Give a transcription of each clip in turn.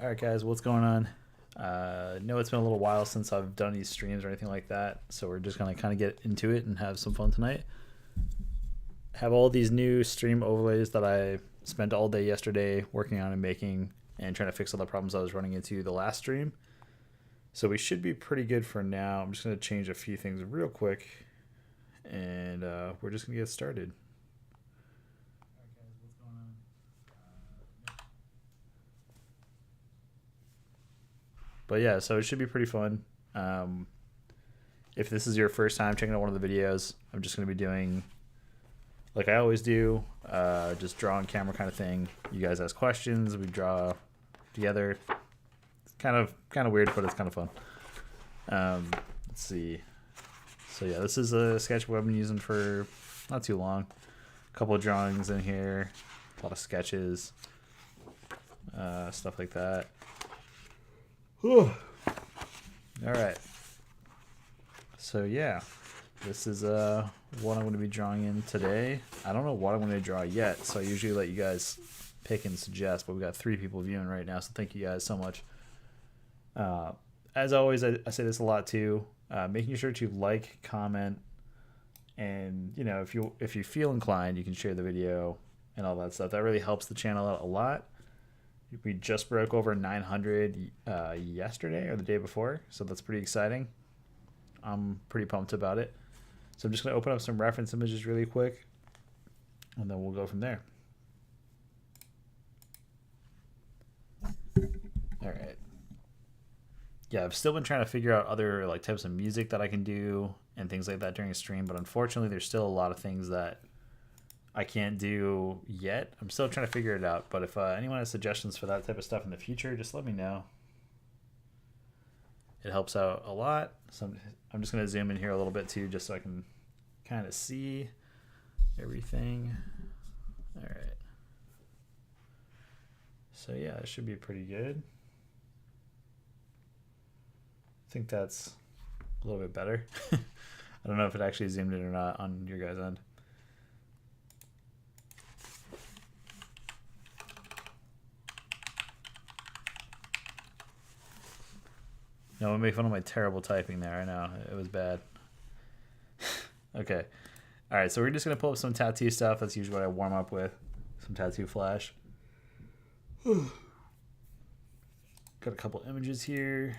All right, guys, what's going on? No, it's been a little while since I've done these streams or anything like that, so we're just gonna kind of get into it and have some fun tonight. Have all these new stream overlays that I spent all day yesterday working on and making and trying to fix all the problems I was running into the last stream. So we should be pretty good for now. I'm just gonna change a few things real quick, and we're just gonna get started. But yeah, so it should be pretty fun. If this is your first time checking out one of the videos, I'm just going to be doing, like I always do, just draw on camera kind of thing. You guys ask questions, we draw together. It's kind of weird, but it's kind of fun. Let's see. So yeah, this is a sketchbook I've been using for not too long. A couple of drawings in here, a lot of sketches, stuff like that. Whew. All right. So yeah, this is what I'm going to be drawing in today. I don't know what I'm going to draw yet, so I usually let you guys pick and suggest, but we've got 3 people viewing right now, so thank you guys so much. As always, I say this a lot too, making sure to like, comment, and if you feel inclined, you can share the video and all that stuff. That really helps the channel out a lot. We just broke over 900 yesterday or the day before, so that's pretty exciting. I'm pretty pumped about it. So I'm just going to open up some reference images really quick, and then we'll go from there. All right. Yeah, I've still been trying to figure out other types of music that I can do and things like that during a stream, but unfortunately there's still a lot of things that I can't do yet. I'm still trying to figure it out, but if anyone has suggestions for that type of stuff in the future, just let me know. It helps out a lot. So I'm just going to zoom in here a little bit too, just so I can kind of see everything. All right. So yeah, it should be pretty good. I think that's a little bit better. I don't know if it actually zoomed in or not on your guys' end. No one make fun of my terrible typing there. I know it was bad. Okay. All right. So we're just going to pull up some tattoo stuff. That's usually what I warm up with. Some tattoo flash. Got a couple images here.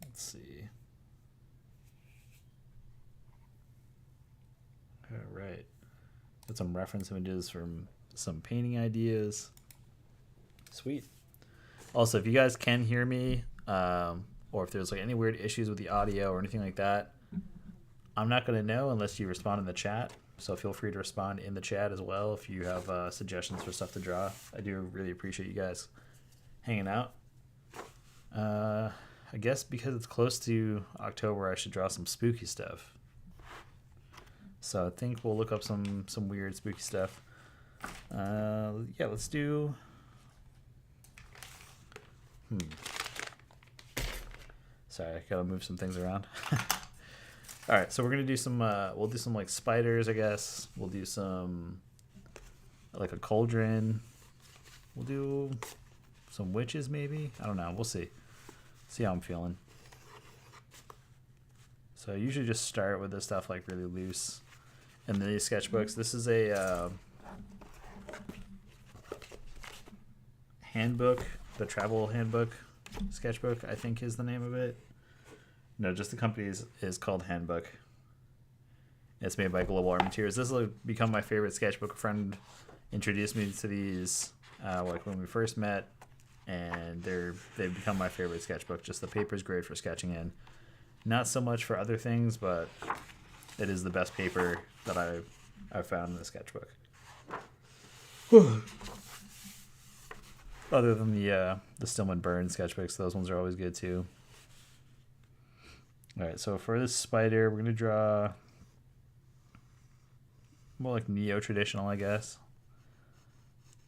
Let's see. All right. Got some reference images from some painting ideas. Sweet. Also, if you guys can hear me, or if there's any weird issues with the audio or anything like that, I'm not going to know unless you respond in the chat. So feel free to respond in the chat as well if you have suggestions for stuff to draw. I do really appreciate you guys hanging out. I guess because it's close to October, I should draw some spooky stuff. So I think we'll look up some weird spooky stuff. Yeah, let's do... Sorry, I gotta move some things around. All right, so we're gonna do some. We'll do some spiders, I guess. We'll do some a cauldron. We'll do some witches, maybe. I don't know. We'll see. See how I'm feeling. So I usually just start with this stuff really loose. And then these sketchbooks. This is a handbook, the travel handbook sketchbook, I think is the name of it. No, just the company is called Handbook. It's made by Global Art Materials. This will become my favorite sketchbook. A friend introduced me to these when we first met, and they've become my favorite sketchbook. Just the paper's great for sketching in. Not so much for other things, but it is the best paper that I've found in the sketchbook. Other than the Stillman Burns sketchbooks, those ones are always good too. All right, so for this spider, we're gonna draw more neo-traditional, I guess.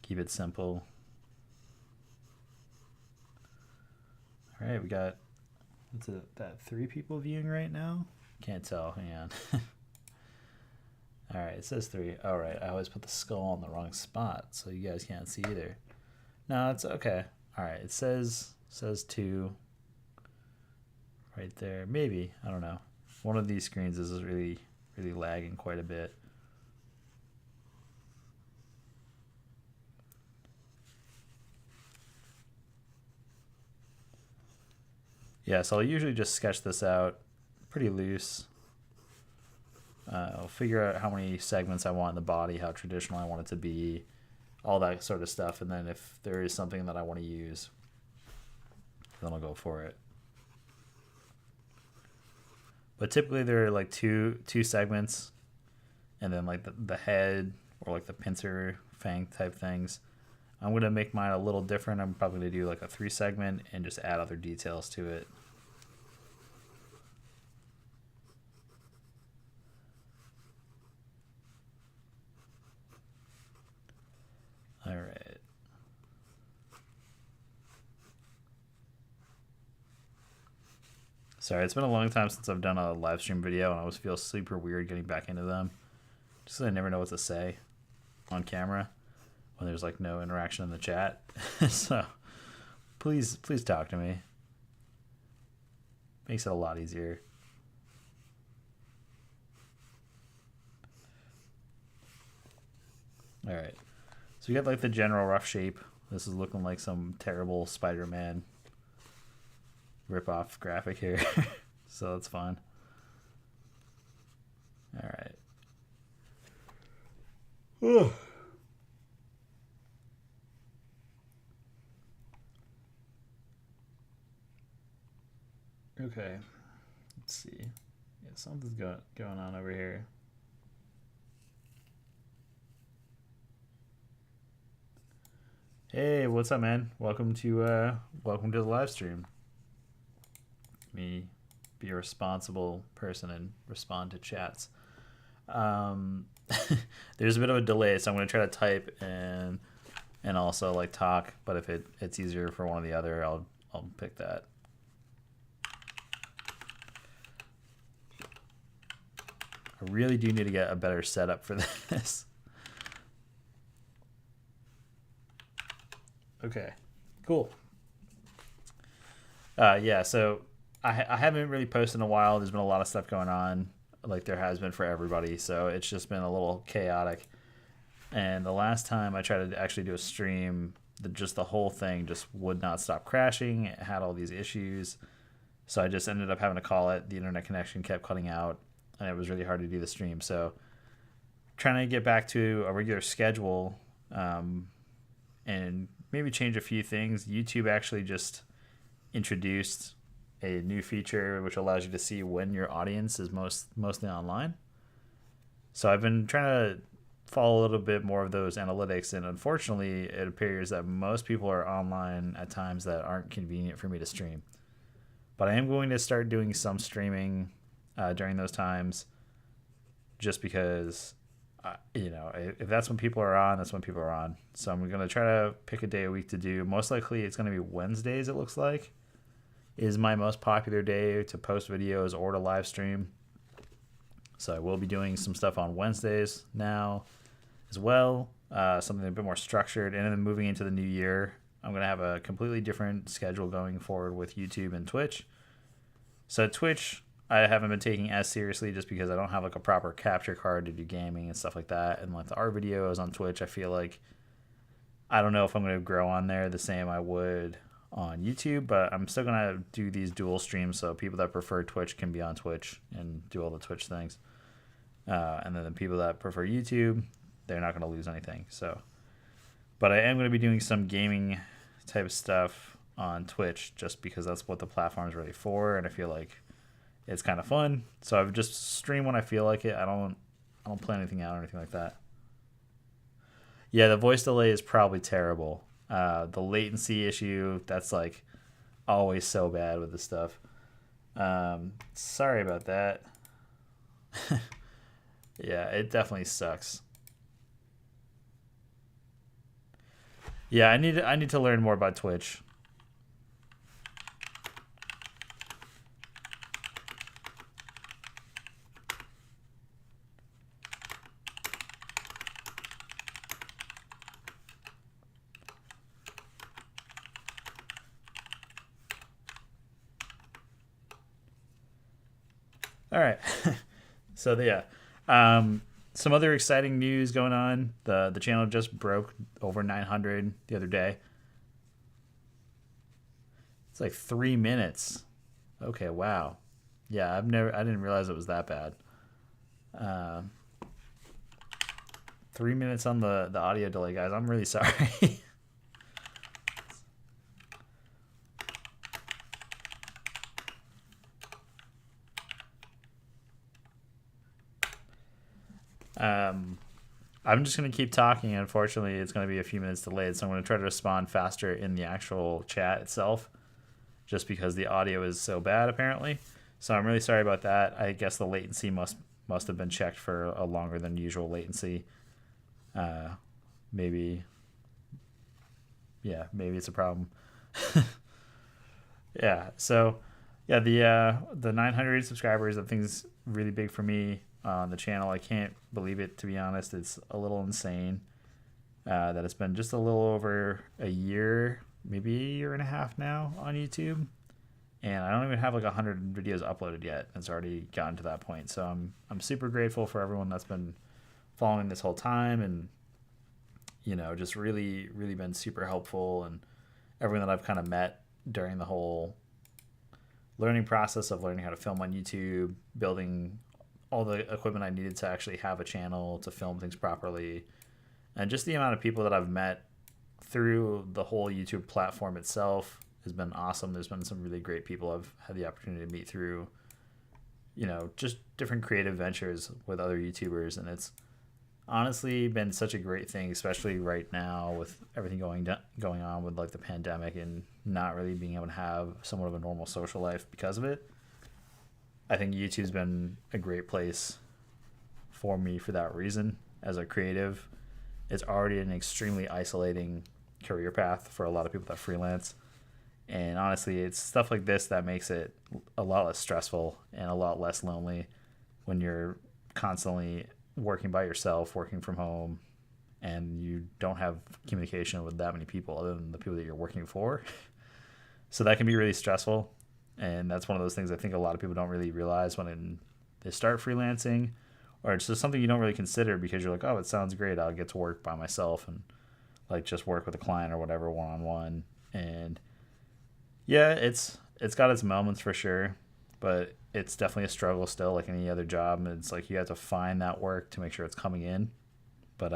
Keep it simple. All right, we got that 3 people viewing right now. Can't tell. Hang on. All right, it says 3. All right, I always put the skull in the wrong spot, so you guys can't see either. No, it's okay. All right, it says 2 right there. Maybe, I don't know. One of these screens is really lagging quite a bit. Yeah, so I'll usually just sketch this out pretty loose. I'll figure out how many segments I want in the body, how traditional I want it to be, all that sort of stuff. And then if there is something that I want to use, then I'll go for it. But typically there are like two segments, and then like the head or like the pincer fang type things. I'm going to make mine a little different. I'm probably going to do like a 3 segment and just add other details to it. All right. Sorry, it's been a long time since I've done a live stream video, and I always feel super weird getting back into them. Just 'cause I never know what to say on camera when there's like no interaction in the chat. So please talk to me. Makes it a lot easier. All right. So we got like the general rough shape. This is looking like some terrible Spider-Man rip-off graphic here. So that's fine. All right. Ugh. Okay. Let's see. Yeah, something's going on over here. Hey, what's up, man? Welcome to the live stream. Me be a responsible person and respond to chats. There's a bit of a delay, so I'm going to try to type and also like talk, but if it's easier for one or the other, I'll pick that. I really do need to get a better setup for this. Okay, cool. Yeah, so I haven't really posted in a while. There's been a lot of stuff going on, like there has been for everybody. So it's just been a little chaotic. And the last time I tried to actually do a stream, the whole thing just would not stop crashing. It had all these issues. So I just ended up having to call it. The internet connection kept cutting out, and it was really hard to do the stream. So trying to get back to a regular schedule, and maybe change a few things. YouTube actually just introduced a new feature which allows you to see when your audience is mostly online. So I've been trying to follow a little bit more of those analytics, and unfortunately it appears that most people are online at times that aren't convenient for me to stream. But I am going to start doing some streaming during those times, just because if that's when people are on, that's when people are on. So I'm going to try to pick a day a week to do. Most likely it's going to be Wednesdays, it looks like, is my most popular day to post videos or to live stream. So I will be doing some stuff on Wednesdays now as well, something a bit more structured. And then moving into the new year, I'm going to have a completely different schedule going forward with YouTube and Twitch. So Twitch, I haven't been taking as seriously just because I don't have like a proper capture card to do gaming and stuff like that. And like the art videos on Twitch, I feel like I don't know if I'm going to grow on there the same I would on YouTube, but I'm still going to do these dual streams so people that prefer Twitch can be on Twitch and do all the Twitch things. And then the people that prefer YouTube, they're not going to lose anything. So, but I am going to be doing some gaming type of stuff on Twitch just because that's what the platform is ready for, and I feel like it's kind of fun. So I've just stream when I feel like it. I don't plan anything out or anything like that. Yeah, the voice delay is probably terrible. The latency issue, that's like always so bad with this stuff. Sorry about that. Yeah, it definitely sucks. Yeah, I need to learn more about Twitch. All right. So yeah, um, some other exciting news going on. The channel just broke over 900 the other day. It's like 3 minutes. Okay, wow. Yeah, I didn't realize it was that bad. Uh, 3 minutes on the audio delay, guys. I'm really sorry. um, I'm just gonna keep talking. Unfortunately, it's gonna be a few minutes delayed, so I'm gonna try to respond faster in the actual chat itself, just because the audio is so bad apparently. So I'm really sorry about that. I guess the latency must have been checked for a longer than usual latency. Uh, maybe, yeah, maybe it's a problem. Yeah. So yeah, the 900 subscribers, I think is really big for me on the channel. I can't believe it, to be honest. It's a little insane that it's been just a little over a year, maybe a year and a half now on YouTube, and I don't even have like 100 videos uploaded yet. It's already gotten to that point. So I'm super grateful for everyone that's been following this whole time, and just really been super helpful, and everyone that I've kind of met during the whole learning process of learning how to film on YouTube, building all the equipment I needed to actually have a channel to film things properly, and just the amount of people that I've met through the whole YouTube platform itself has been awesome. There's been some really great people I've had the opportunity to meet through, just different creative ventures with other YouTubers, and it's honestly been such a great thing, especially right now with everything going on with like the pandemic and not really being able to have somewhat of a normal social life because of it. I think YouTube's been a great place for me for that reason. As a creative, it's already an extremely isolating career path for a lot of people that freelance. And honestly, it's stuff like this that makes it a lot less stressful and a lot less lonely when you're constantly working by yourself, working from home, and you don't have communication with that many people other than the people that you're working for. So that can be really stressful. And that's one of those things I think a lot of people don't really realize when they start freelancing, or it's just something you don't really consider because you're like, oh, it sounds great. I'll get to work by myself and like just work with a client or whatever one on one. And yeah, it's got its moments for sure, but it's definitely a struggle still, like any other job. And it's like you have to find that work to make sure it's coming in. But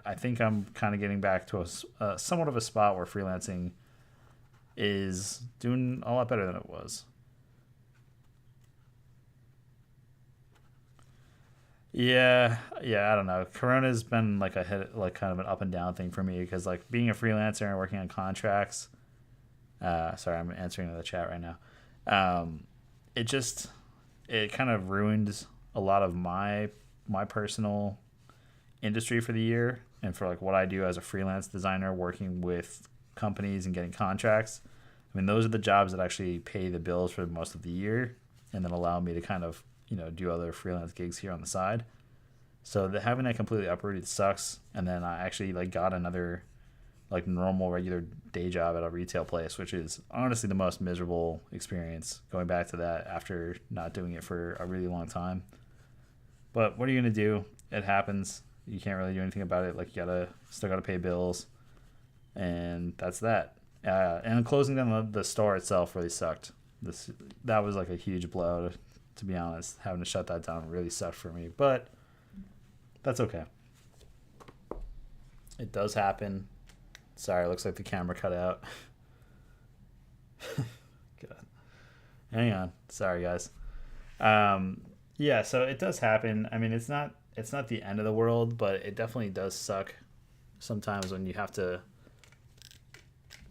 I think I'm kind of getting back to somewhat of a spot where freelancing is doing a lot better than it was. Yeah, yeah, I don't know. Corona's been like a hit, like kind of an up and down thing for me because like being a freelancer and working on contracts. Sorry, I'm answering in the chat right now. Um, it just it kind of ruined a lot of my personal industry for the year and for like what I do as a freelance designer working with companies and getting contracts. I mean, those are the jobs that actually pay the bills for most of the year and then allow me to kind of, do other freelance gigs here on the side. So having that completely uprooted sucks. And then I actually like got another like normal regular day job at a retail place, which is honestly the most miserable experience going back to that after not doing it for a really long time. But what are you going to do? It happens. You can't really do anything about it. Like you still gotta pay bills, and that's that. And closing down the store itself really sucked. That was like a huge blow. To be honest, having to shut that down really sucked for me. But that's okay. It does happen. Sorry, it looks like the camera cut out. God. Hang on. Sorry, guys. Um, yeah, so it does happen. I mean, it's not the end of the world, but it definitely does suck sometimes when you have to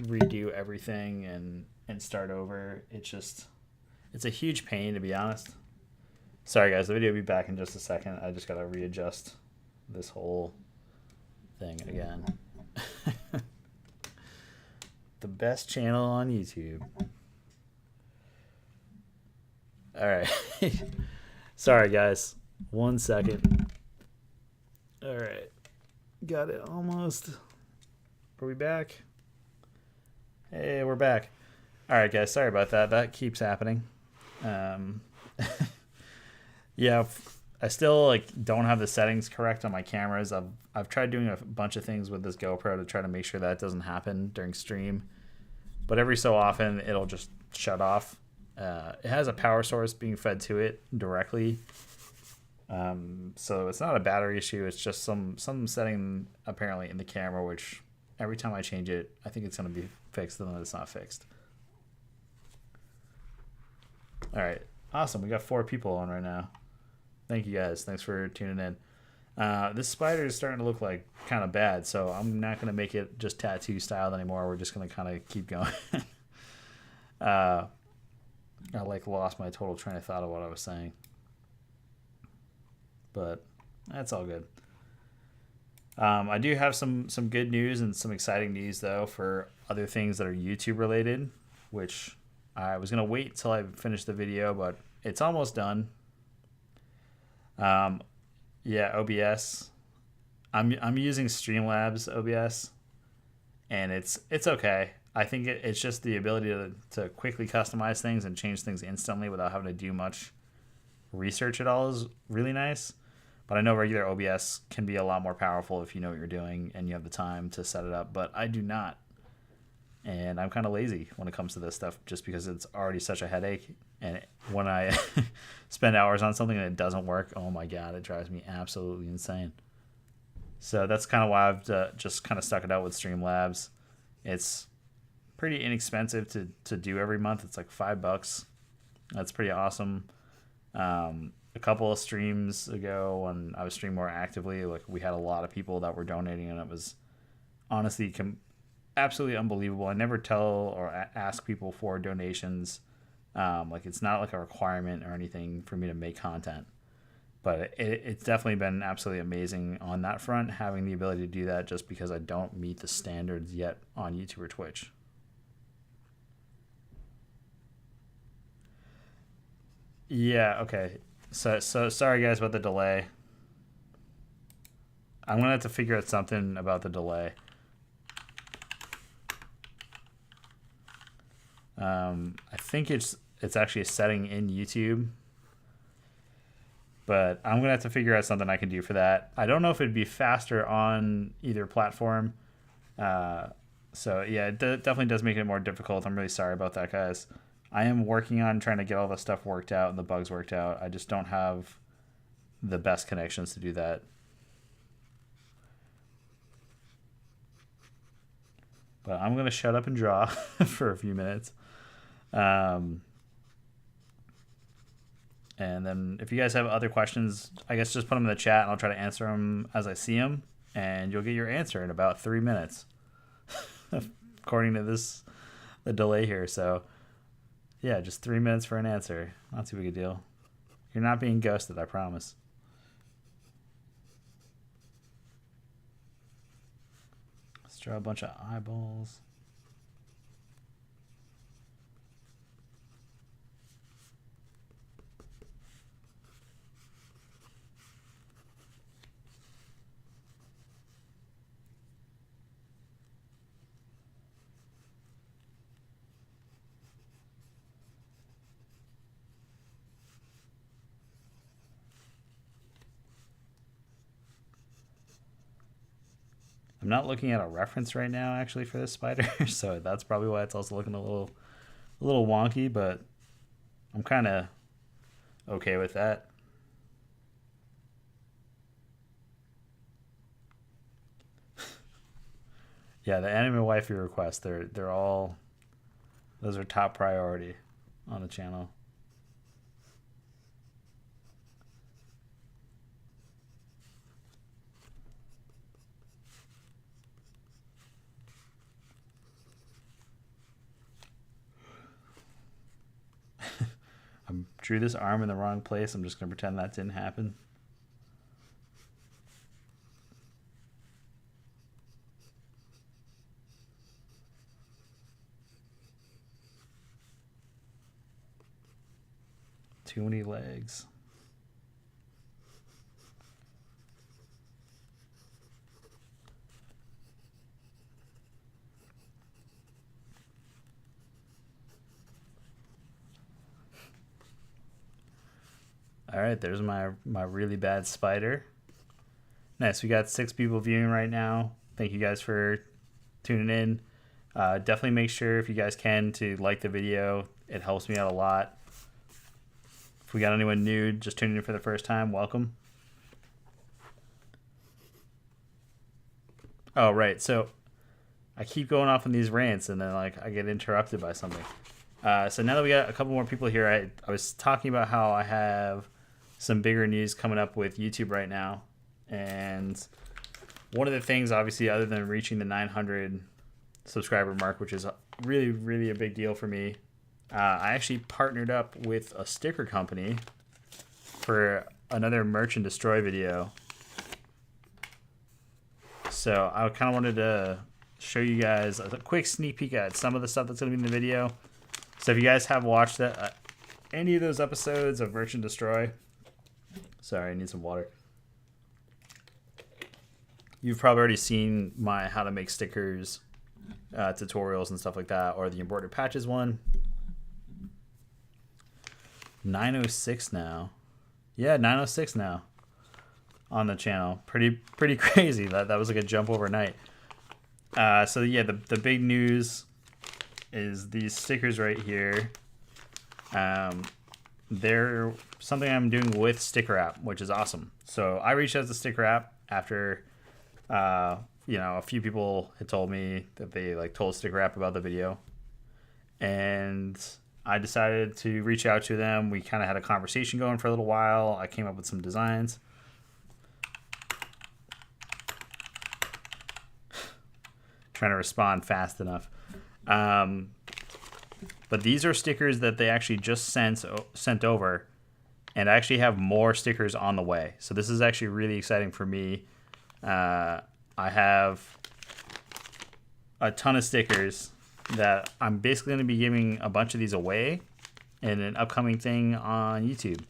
redo everything and start over. It's a huge pain, to be honest. Sorry guys, the video will be back in just a second. I just gotta readjust this whole thing again. The best channel on YouTube. All right. Sorry guys. 1 second. All right. Got it almost. Are we back? Hey, we're back. All right, guys. Sorry about that. That keeps happening. Yeah, I still like don't have the settings correct on my cameras. I've tried doing a bunch of things with this GoPro to try to make sure that doesn't happen during stream, but every so often it'll just shut off. It has a power source being fed to it directly, so it's not a battery issue. It's just some setting apparently in the camera, which every time I change it, I think it's going to be fixed, and then it's not fixed. All right, awesome. We got 4 people on right now. Thank you guys. Thanks for tuning in. This spider is starting to look like kind of bad, so I'm not going to make it just tattoo styled anymore. We're just going to kind of keep going. I like lost my total train of thought of what I was saying, but that's all good. I do have some good news and some exciting news though for other things that are YouTube related, which I was gonna wait till I finished the video, but it's almost done. Um, yeah, OBS. I'm using Streamlabs OBS, and it's okay. I think it's just the ability to quickly customize things and change things instantly without having to do much research at all is really nice. But I know regular OBS can be a lot more powerful if you know what you're doing and you have the time to set it up. But I do not. And I'm kind of lazy when it comes to this stuff just because it's already such a headache. And when I spend hours on something and it doesn't work, oh my God, it drives me absolutely insane. So that's kind of why I've just kind of stuck it out with Streamlabs. It's pretty inexpensive to do every month. It's like $5. That's pretty awesome. A couple of streams ago when I was streaming more actively, like we had a lot of people that were donating, and it was honestly absolutely unbelievable. I never tell or ask people for donations. Like it's not like a requirement or anything for me to make content, but it's definitely been absolutely amazing on that front, having the ability to do that just because I don't meet the standards yet on YouTube or Twitch. Yeah, okay. So sorry guys about the delay. I'm gonna have to figure out something about the delay. I think it's actually a setting in YouTube, but I'm gonna have to figure out something I can do for that. I don't know if it'd be faster on either platform. Uh, so yeah, it definitely does make it more difficult. I'm really sorry about that, guys. I am working on trying to get all the stuff worked out and the bugs worked out. I just don't have the best connections to do that. But I'm gonna shut up and draw for a few minutes. Um, and then if you guys have other questions, I guess just put them in the chat and I'll try to answer them as I see them. And you'll get your answer in about 3 minutes, according to the delay here. So yeah, just 3 minutes for an answer. Not too big a deal. You're not being ghosted, I promise. Let's draw a bunch of eyeballs. I'm not looking at a reference right now actually for this spider, so that's probably why it's also looking a little wonky, but I'm kind of okay with that. Yeah, the anime waifu requests, they're all those are top priority on the channel. I drew this arm in the wrong place. I'm just gonna pretend that didn't happen. Too many legs. All right, there's my really bad spider. Nice. We got 6 people viewing right now. Thank you guys for tuning in. Definitely make sure, if you guys can, to like the video. It helps me out a lot. If we got anyone new just tuning in for the first time, welcome. Oh, right. So I keep going off on these rants and then I get interrupted by something. So now that we got a couple more people here, I was talking about how I have some bigger news coming up with YouTube right now. And one of the things, obviously, other than reaching the 900 subscriber mark, which is really, really a big deal for me, I actually partnered up with a sticker company for another Merch and Destroy video. So I kind of wanted to show you guys a quick sneak peek at some of the stuff that's going to be in the video. So if you guys have watched that, any of those episodes of Merch and Destroy, sorry, I need some water. You've probably already seen my how to make stickers tutorials and stuff like that, or the embroidered patches one. 906 now. Yeah, 906 now on the channel. Pretty crazy. That was like a jump overnight. So yeah, the big news is these stickers right here. They're something I'm doing with Sticker App, which is awesome. So I reached out to Sticker App after a few people had told me that they told Sticker App about the video, and I decided to reach out to them. We kind of had a conversation going for a little while. I came up with some designs. Trying to respond fast enough. But these are stickers that they actually just sent over, and I actually have more stickers on the way. So this is actually really exciting for me. I have a ton of stickers that I'm basically going to be giving a bunch of these away in an upcoming thing on YouTube.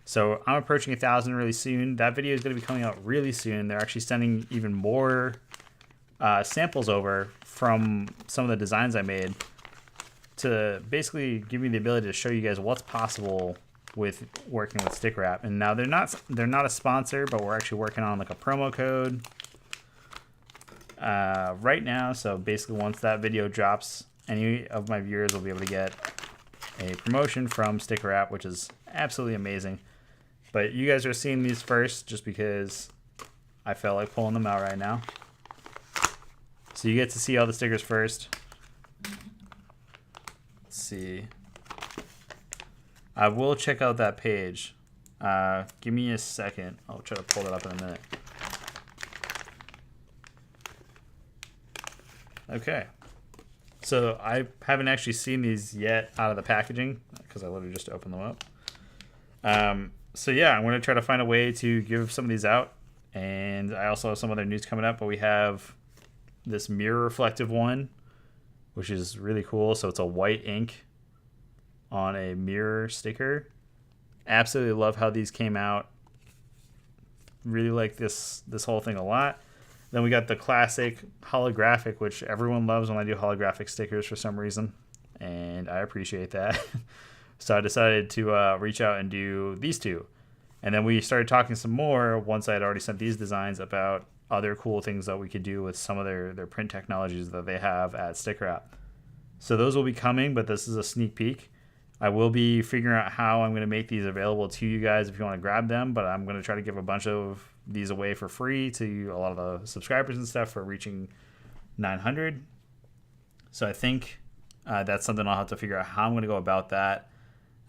So I'm approaching 1,000 really soon. That video is going to be coming out really soon. They're actually sending even more samples over from some of the designs I made to basically give me the ability to show you guys what's possible with working with Sticker App. And now they're not a sponsor, but we're actually working on a promo code right now. So basically, once that video drops, any of my viewers will be able to get a promotion from Sticker App, which is absolutely amazing. But you guys are seeing these first just because I felt like pulling them out right now. So you get to see all the stickers first. Let's see. I will check out that page. Give me a second. I'll try to pull that up in a minute. Okay. So I haven't actually seen these yet out of the packaging because I literally just opened them up. So yeah, I'm going to try to find a way to give some of these out. And I also have some other news coming up, but we have this mirror reflective one, which is really cool. So it's a white ink on a mirror sticker. Absolutely love how these came out. Really like this whole thing a lot. Then we got the classic holographic, which everyone loves when I do holographic stickers for some reason, and I appreciate that. So I decided to reach out and do these two. And then we started talking some more once I had already sent these designs about other cool things that we could do with some of their print technologies that they have at Sticker App. So those will be coming, but this is a sneak peek. I will be figuring out how I'm going to make these available to you guys if you want to grab them, but I'm going to try to give a bunch of these away for free to a lot of the subscribers and stuff for reaching 900. So I think that's something I'll have to figure out how I'm going to go about that.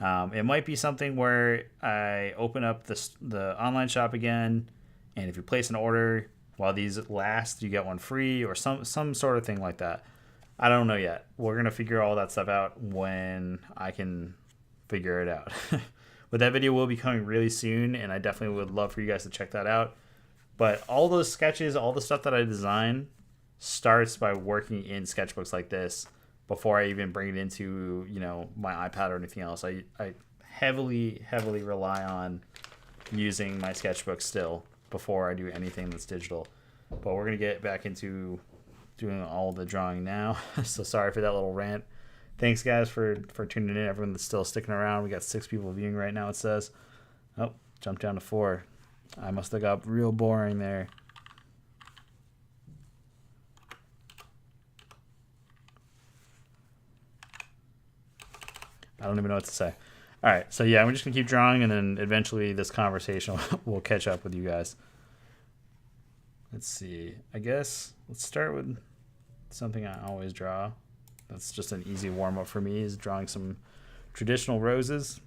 It might be something where I open up the online shop again, and if you place an order while these last, you get one free, or some sort of thing like that. I don't know yet. We're going to figure all that stuff out when I can figure it out. But that video will be coming really soon, and I definitely would love for you guys to check that out. But all those sketches, all the stuff that I design starts by working in sketchbooks like this before I even bring it into, my iPad or anything else. I heavily rely on using my sketchbook still before I do anything that's digital. But we're going to get back into doing all the drawing now. So sorry for that little rant. Thanks guys for tuning in. Everyone that's still sticking around. We got 6 people viewing right now, it says. Oh, jumped down to 4. I must have got real boring there. I don't even know what to say. All right, so yeah, I'm just gonna keep drawing, and then eventually this conversation will catch up with you guys. Let's see. I guess let's start with something I always draw. That's just an easy warm up for me, is drawing some traditional roses.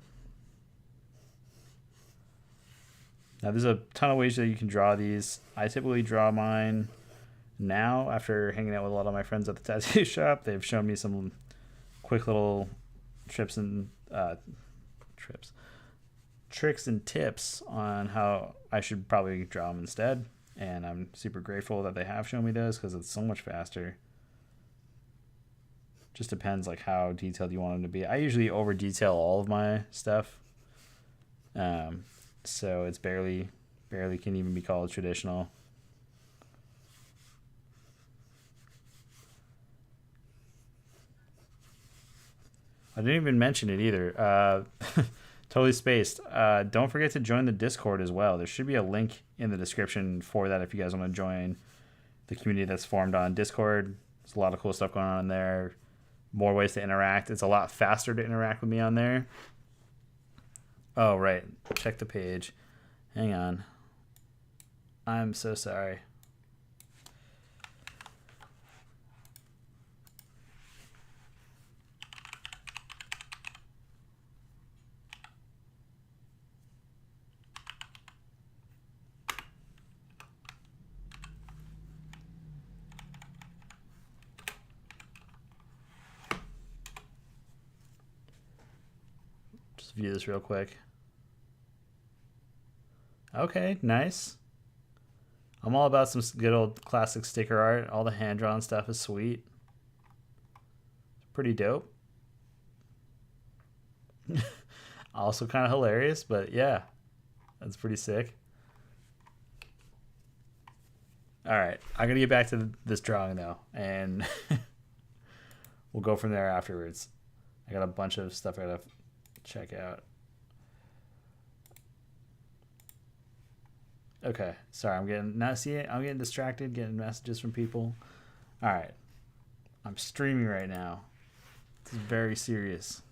Now there's a ton of ways that you can draw these. I typically draw mine now after hanging out with a lot of my friends at the tattoo shop. They've shown me some quick little tricks and tips on how I should probably draw them instead. And I'm super grateful that they have shown me those, because it's so much faster. Just depends like how detailed you want them to be. I usually over detail all of my stuff. So it's barely can even be called traditional. I didn't even mention it either. Totally spaced. Don't forget to join the Discord as well. There should be a link in the description for that if you guys want to join the community that's formed on Discord. There's a lot of cool stuff going on in there. More ways to interact. It's a lot faster to interact with me on there. Oh, right. Check the page. Hang on. I'm so sorry. Just view this real quick. Okay, nice. I'm all about some good old classic sticker art. All the hand-drawn stuff is sweet. Pretty dope. Also kind of hilarious, but yeah, that's pretty sick. All right, I gotta get back to this drawing though, and we'll go from there afterwards. I got a bunch of stuff I gotta check out. Okay, sorry, I'm getting distracted, getting messages from people. All right, I'm streaming right now. This is very serious.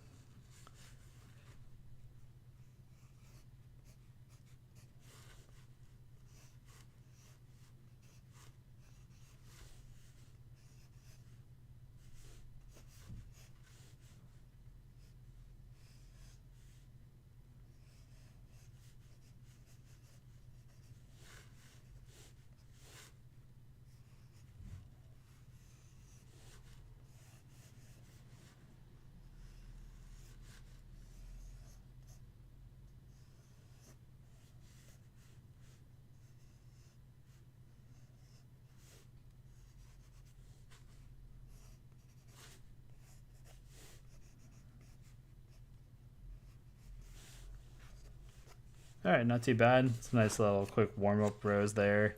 All right, not too bad. It's a nice little quick warm-up rose there.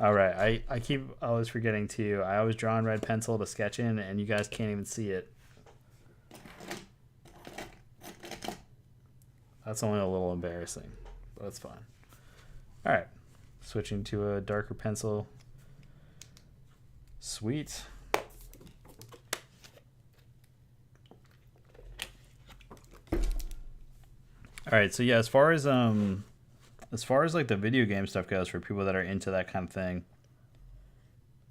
All right, I keep always forgetting to. I always draw in red pencil to sketch in, and you guys can't even see it. That's only a little embarrassing, but it's fine. All right, switching to a darker pencil. Sweet. All right, so yeah, as far as like the video game stuff goes, for people that are into that kind of thing,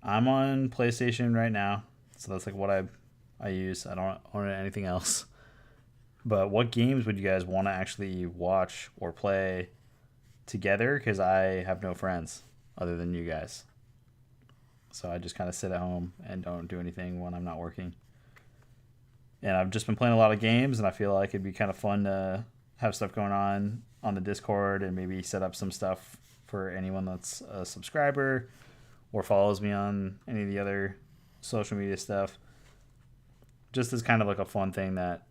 I'm on PlayStation right now, so that's like what I use. I don't own anything else. But what games would you guys want to actually watch or play together? Because I have no friends other than you guys, so I just kind of sit at home and don't do anything when I'm not working. And I've just been playing a lot of games, and I feel like it'd be kind of fun to have stuff going on the Discord, and maybe set up some stuff for anyone that's a subscriber or follows me on any of the other social media stuff. Just as kind of like a fun thing that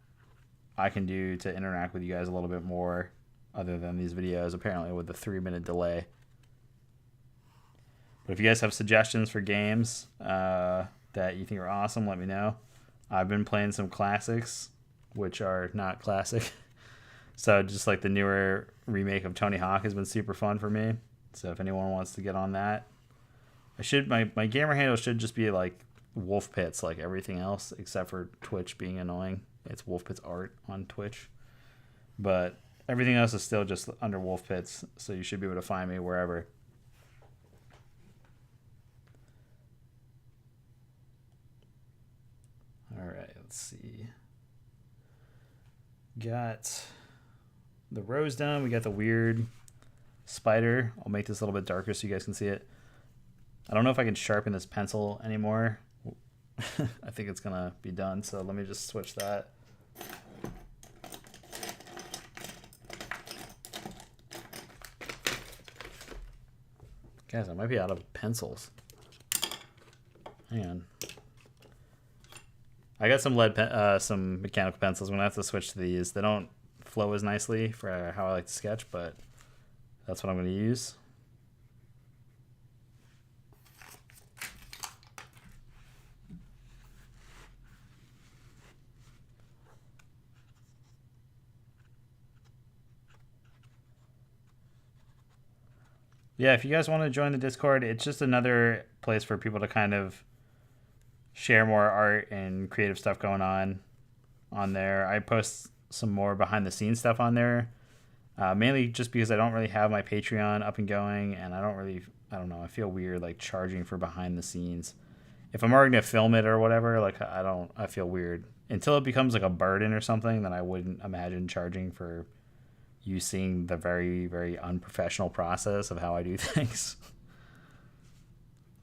I can do to interact with you guys a little bit more, other than these videos, apparently with the 3-minute delay. But if you guys have suggestions for games that you think are awesome, let me know. I've been playing some classics, which are not classic. So just like the newer remake of Tony Hawk has been super fun for me. So if anyone wants to get on that, my gamer handle should just be like Wolf Pits, like everything else except for Twitch being annoying. It's Wolf Pits Art on Twitch, but everything else is still just under Wolf Pits. So you should be able to find me wherever. All right, let's see. Got the rose done. We got the weird spider. I'll make this a little bit darker so you guys can see it. I don't know if I can sharpen this pencil anymore. I think it's gonna be done, so let me just switch that. Guys, I might be out of pencils. Hang on. I got some some mechanical pencils. I'm gonna have to switch to these. They don't flow as nicely for how I like to sketch, but that's what I'm gonna use. Yeah, if you guys want to join the Discord, it's just another place for people to kind of share more art and creative stuff going on there. I post some more behind the scenes stuff on there, mainly just because I don't really have my Patreon up and going, and I don't know, I feel weird like charging for behind the scenes. If I'm already gonna film it or whatever, like I feel weird until it becomes like a burden or something. Then I wouldn't imagine charging for you seeing the very, very unprofessional process of how I do things.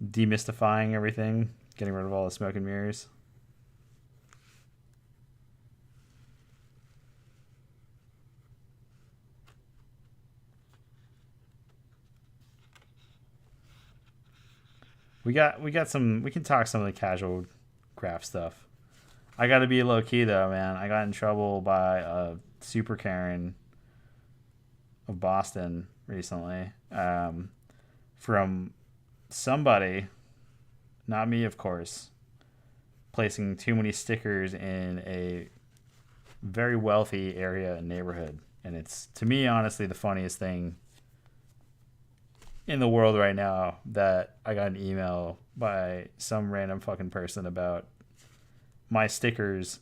Demystifying everything, getting rid of all the smoke and mirrors. We got some, we can talk some of the casual craft stuff. I gotta be low key though, man. I got in trouble by a super Karen of Boston recently, from somebody, not me of course, placing too many stickers in a very wealthy area and neighborhood. And it's, to me, honestly, the funniest thing in the world right now that I got an email by some random fucking person about my stickers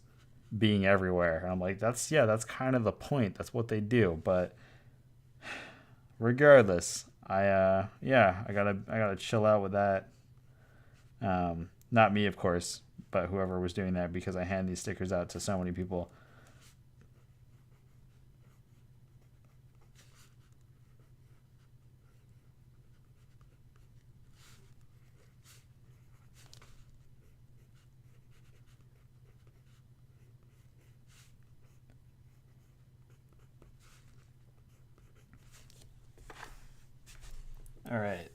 being everywhere. And I'm like, that's kind of the point. That's what they do. But regardless, I gotta chill out with that. Not me, of course, but whoever was doing that, because I hand these stickers out to so many people. All right.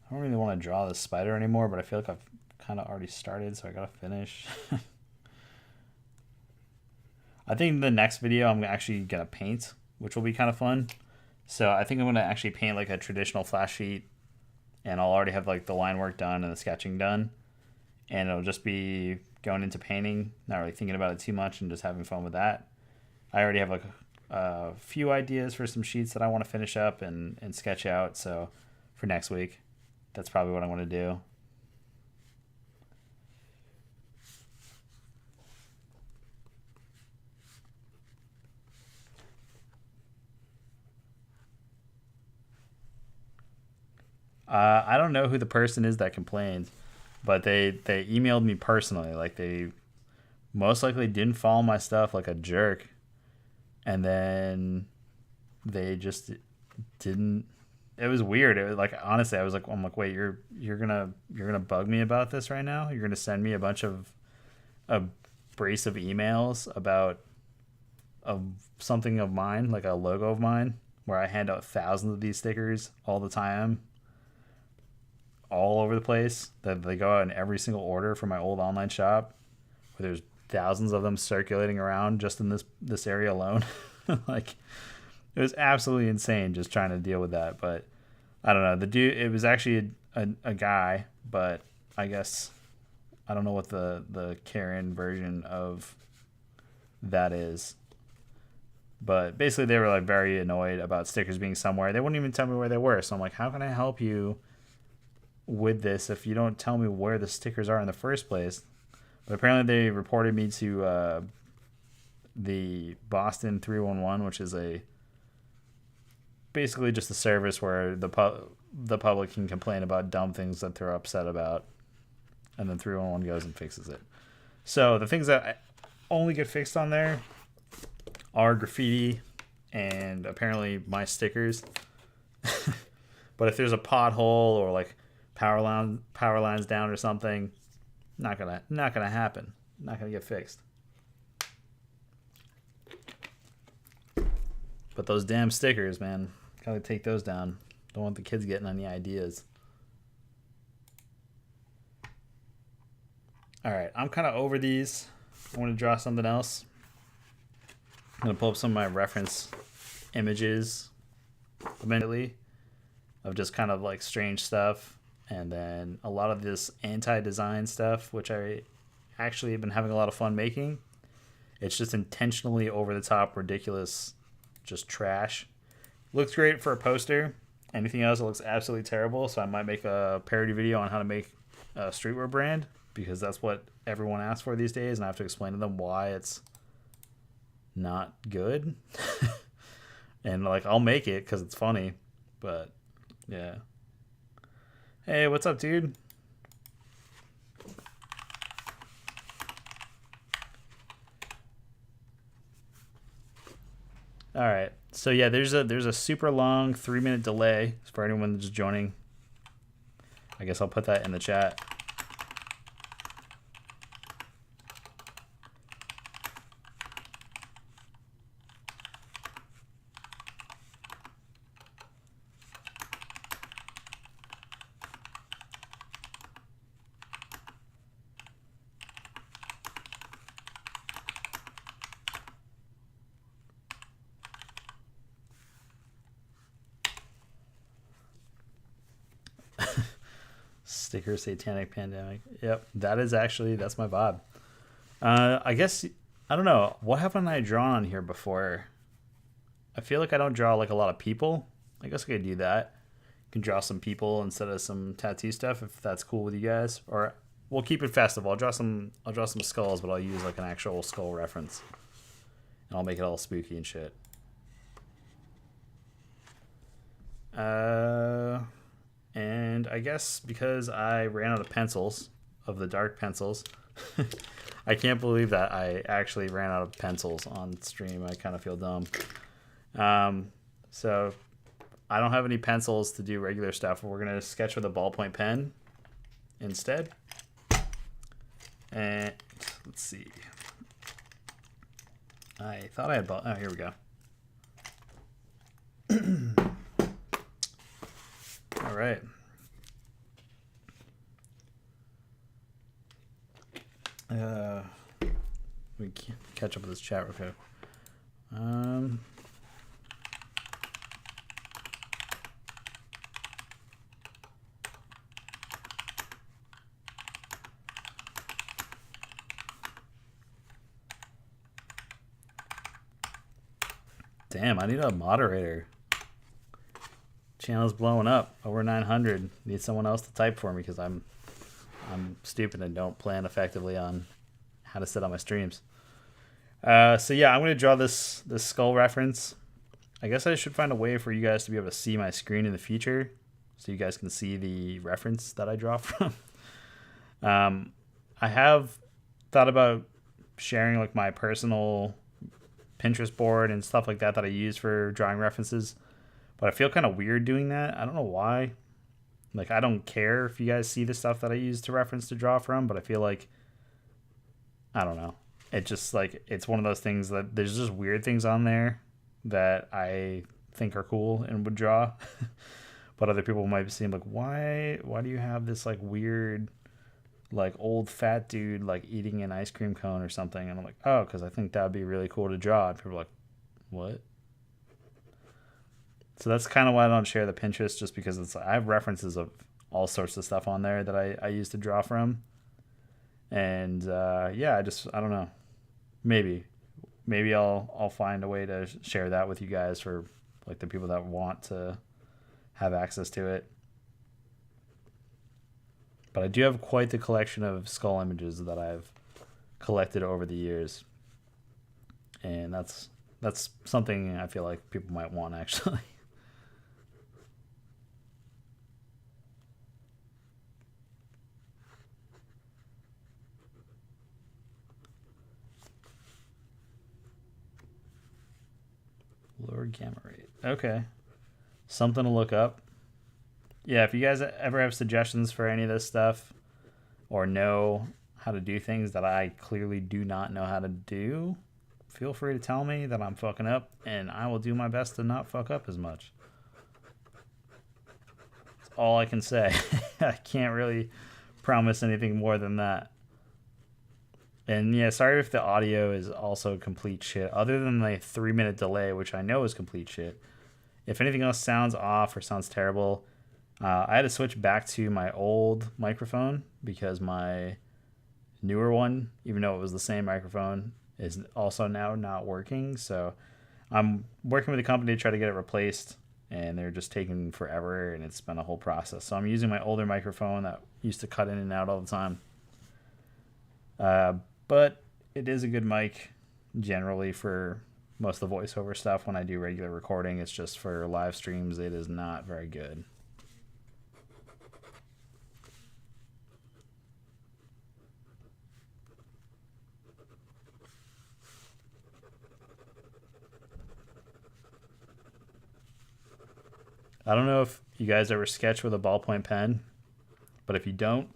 I don't really want to draw this spider anymore, but I feel like I've kind of already started, so I gotta finish. I think the next video I'm actually gonna paint, which will be kind of fun. So I think I'm gonna actually paint like a traditional flash sheet, and I'll already have like the line work done and the sketching done, and it'll just be going into painting, not really thinking about it too much, and just having fun with that. I already have like a few ideas for some sheets that I want to finish up and sketch out. So for next week, that's probably what I'm going to do. I don't know who the person is that complained, but they emailed me personally. Like, they most likely didn't follow my stuff like a jerk, and then they just didn't. It was weird. It was like, honestly, I'm like, wait, you're gonna bug me about this right now? You're gonna send me a brace of emails about something of mine, like a logo of mine, where I hand out thousands of these stickers all the time, all over the place, that they go out in every single order for my old online shop, where there's thousands of them circulating around just in this area alone. Like, it was absolutely insane just trying to deal with that. But I don't know, the dude, it was actually a guy, but I guess I don't know what the Karen version of that is. But basically, they were like very annoyed about stickers being somewhere. They wouldn't even tell me where they were. So I'm like, how can I help you with this if you don't tell me where the stickers are in the first place? But apparently, they reported me to the Boston 311, which is basically just a service where the public can complain about dumb things that they're upset about, and then 311 goes and fixes it. So the things that only get fixed on there are graffiti and apparently my stickers. But if there's a pothole or like power lines down or something, not gonna happen. Not gonna get fixed. But those damn stickers, man, gotta take those down. Don't want the kids getting any ideas. All right, I'm kind of over these. I want to draw something else. I'm gonna pull up some of my reference images immediately of just kind of like strange stuff, and then a lot of this anti-design stuff, which I actually have been having a lot of fun making. It's just intentionally over the top, ridiculous, just trash. Looks great for a poster. Anything else, it looks absolutely terrible. So I might make a parody video on how to make a streetwear brand, because that's what everyone asks for these days, and I have to explain to them why it's not good. And like, I'll make it because it's funny, but yeah. Hey, what's up, dude? All right, so yeah, there's a super long 3-minute delay for anyone just joining. I guess I'll put that in the chat. Sticker satanic pandemic. Yep, that's my vibe. I guess, I don't know, what haven't I drawn on here before? I feel like I don't draw like a lot of people. I guess I could do that. I can draw some people instead of some tattoo stuff if that's cool with you guys. Or we'll keep it festival. I'll draw some skulls, but I'll use like an actual skull reference. And I'll make it all spooky and shit. And I guess because I ran out of pencils, of the dark pencils, I can't believe that I actually ran out of pencils on stream. I kind of feel dumb. So I don't have any pencils to do regular stuff. We're going to sketch with a ballpoint pen instead. And let's see. I thought I had oh, here we go. All right. We can catch up with this chat real quick. Damn, I need a moderator. Channel's blowing up, over 900. Need someone else to type for me because I'm stupid and don't plan effectively on how to set up my streams. So yeah, I'm gonna draw this skull reference. I guess I should find a way for you guys to be able to see my screen in the future, so you guys can see the reference that I draw from. I have thought about sharing like my personal Pinterest board and stuff like that I use for drawing references, but I feel kind of weird doing that. I don't know why. Like, I don't care if you guys see the stuff that I use to reference to draw from, but I feel like, I don't know. It just like, it's one of those things that there's just weird things on there that I think are cool and would draw. But other people might seem like, why do you have this like weird, like old fat dude like eating an ice cream cone or something? And I'm like, oh, because I think that'd be really cool to draw. And people are like, what? So that's kind of why I don't share the Pinterest, just because I have references of all sorts of stuff on there that I use to draw from. And yeah, I don't know. Maybe maybe I'll find a way to share that with you guys for like the people that want to have access to it. But I do have quite the collection of skull images that I've collected over the years, and that's something I feel like people might want actually. Lower gamma rate. Okay. Something to look up. Yeah, if you guys ever have suggestions for any of this stuff or know how to do things that I clearly do not know how to do, feel free to tell me that I'm fucking up, and I will do my best to not fuck up as much. That's all I can say. I can't really promise anything more than that. And yeah, sorry if the audio is also complete shit. Other than the 3-minute delay, which I know is complete shit. If anything else sounds off or sounds terrible, I had to switch back to my old microphone because my newer one, even though it was the same microphone, is also now not working. So I'm working with a company to try to get it replaced, and they're just taking forever, and it's been a whole process. So I'm using my older microphone that used to cut in and out all the time. But it is a good mic generally for most of the voiceover stuff. When I do regular recording, it's just for live streams. It is not very good. I don't know if you guys ever sketch with a ballpoint pen, but if you don't,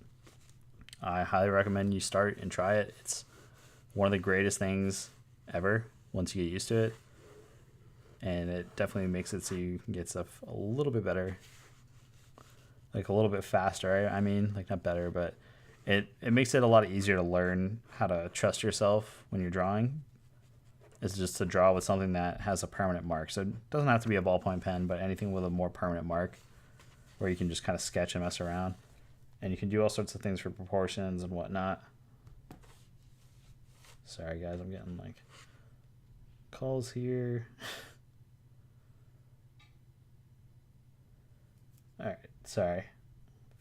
I highly recommend you start and try it. It's one of the greatest things ever once you get used to it. And it definitely makes it so you can get stuff a little bit better. Like a little bit faster. I mean, like not better, but it makes it a lot easier to learn how to trust yourself when you're drawing. It's just to draw with something that has a permanent mark. So it doesn't have to be a ballpoint pen, but anything with a more permanent mark where you can just kind of sketch and mess around. And you can do all sorts of things for proportions and whatnot. Sorry, guys, I'm getting like calls here. All right, sorry.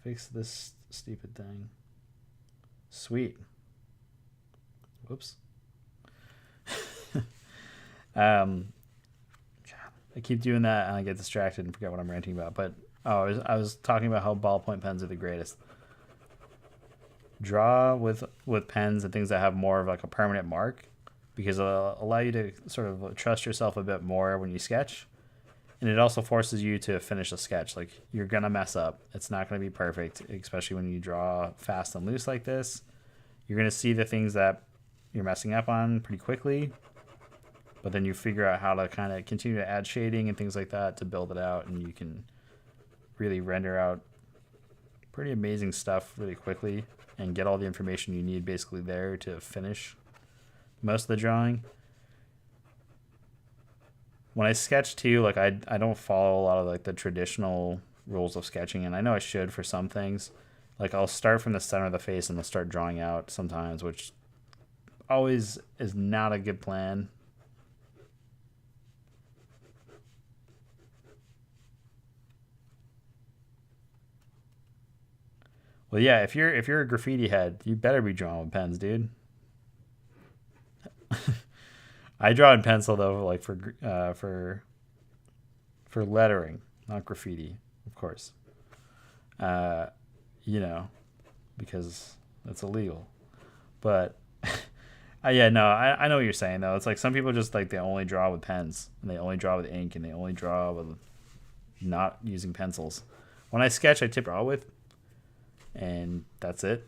Fix this stupid thing. Sweet. Whoops. God, I keep doing that and I get distracted and forget what I'm ranting about. But I was talking about how ballpoint pens are the greatest. Draw with pens and things that have more of like a permanent mark, because it'll allow you to sort of trust yourself a bit more when you sketch. And it also forces you to finish a sketch. Like, you're going to mess up. It's not going to be perfect, especially when you draw fast and loose like this. You're going to see the things that you're messing up on pretty quickly, but then you figure out how to kind of continue to add shading and things like that to build it out, and you can really render out pretty amazing stuff really quickly and get all the information you need basically there to finish most of the drawing. When I sketch too, like I don't follow a lot of like the traditional rules of sketching, and I know I should for some things. Like, I'll start from the center of the face and I'll start drawing out sometimes, which always is not a good plan. Well, yeah, if you're a graffiti head, you better be drawing with pens, dude. I draw in pencil though, like for lettering, not graffiti, of course. You know, because that's illegal. But yeah, no, I know what you're saying though. It's like some people just like they only draw with pens and they only draw with ink and they only draw with not using pencils. When I sketch, I tip draw with, and that's it.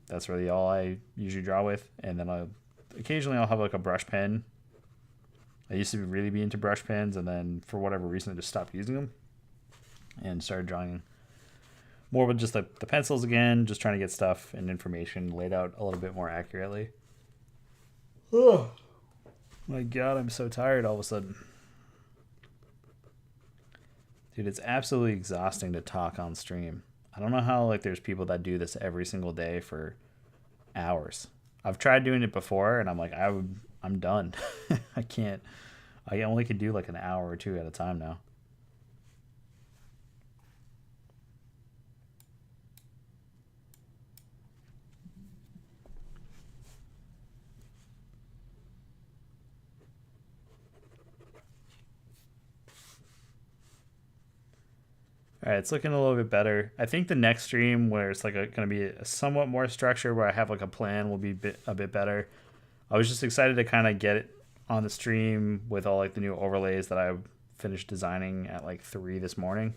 That's really all I usually draw with, and then occasionally I'll have like a brush pen. I used to really be into brush pens, and then for whatever reason I just stopped using them and started drawing more with just the pencils again, just trying to get stuff and information laid out a little bit more accurately. Oh my god, I'm so tired all of a sudden. Dude, it's absolutely exhausting to talk on stream. I don't know how like there's people that do this every single day for hours. I've tried doing it before, and I'm like, I would I'm done. I can't. I only can do like an hour or two at a time now. All right, it's looking a little bit better. I think the next stream where it's like going to be a somewhat more structure where I have like a plan will be a bit better. I was just excited to kind of get it on the stream with all like the new overlays that I finished designing at like 3 this morning.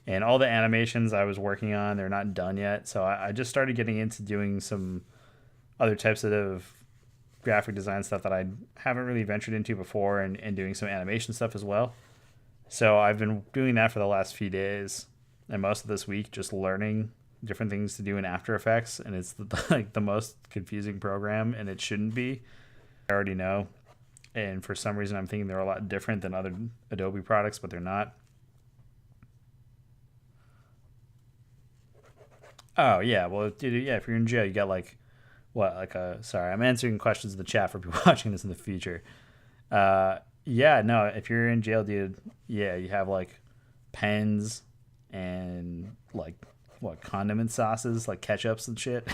And all the animations I was working on, they're not done yet. So I just started getting into doing some other types of graphic design stuff that I haven't really ventured into before, and doing some animation stuff as well. So I've been doing that for the last few days and most of this week, just learning different things to do in After Effects. And it's like the most confusing program, and it shouldn't be. I already know. And for some reason, I'm thinking they're a lot different than other Adobe products, but they're not. Oh, yeah. Well, dude, yeah, if you're in jail, you got like, what, like a, sorry, I'm answering questions in the chat for people watching this in the future. Yeah, no, if you're in jail, dude, yeah, you have like pens and like what condiment sauces, like ketchups and shit.